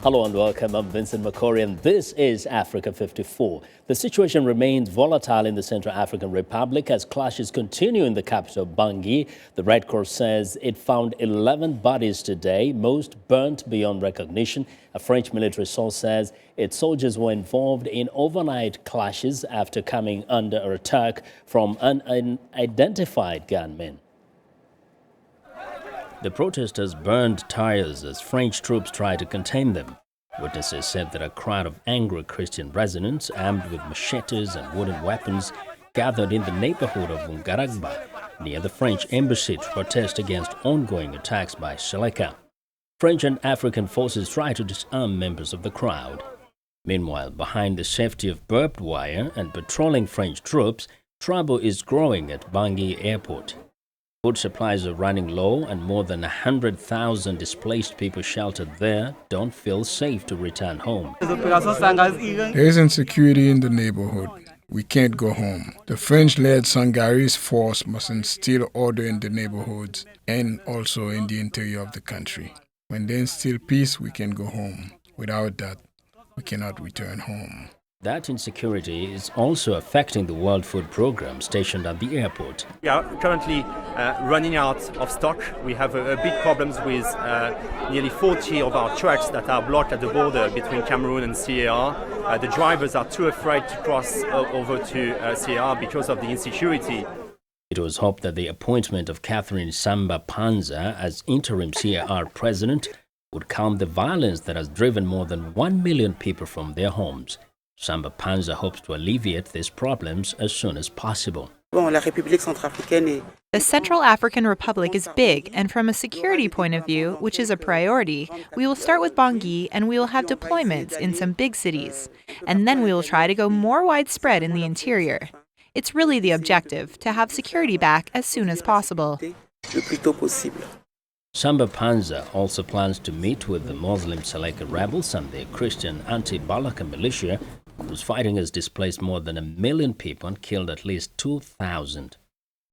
Hello and welcome. I'm Vincent Makori and this is Africa 54. The situation remains volatile in the Central African Republic as clashes continue in the capital Bangui. The Red Cross says it found 11 bodies today, most burnt beyond recognition. A French military source says its soldiers were involved in overnight clashes after coming under attack from unidentified gunmen. The protesters burned tires as French troops tried to contain them. Witnesses said that a crowd of angry Christian residents armed with machetes and wooden weapons gathered in the neighborhood of Ngaragba near the French embassy to protest against ongoing attacks by Seleka. French and African forces tried to disarm members of the crowd. Meanwhile, behind the safety of barbed wire and patrolling French troops, trouble is growing at Bangui airport. Food supplies are running low and more than 100,000 displaced people sheltered there don't feel safe to return home. There is insecurity in the neighborhood. We can't go home. The French-led Sangaris force must instill order in the neighborhoods and also in the interior of the country. When they instill peace, we can go home. Without that, we cannot return home. That insecurity is also affecting the World Food Program stationed at the airport. We are currently running out of stock. We have big problems with nearly 40 of our trucks that are blocked at the border between Cameroon and CAR. The drivers are too afraid to cross over to CAR because of the insecurity. It was hoped that the appointment of Catherine Samba-Panza as interim CAR president would calm the violence that has driven more than 1 million people from their homes. Samba-Panza hopes to alleviate these problems as soon as possible. The Central African Republic is big, and from a security point of view, which is a priority, we will start with Bangui and we will have deployments in some big cities. And then we will try to go more widespread in the interior. It's really the objective, to have security back as soon as possible. Samba-Panza also plans to meet with the Muslim Seleka rebels and the Christian anti-Balaka militia, whose fighting has displaced more than 1 million people and killed at least 2,000.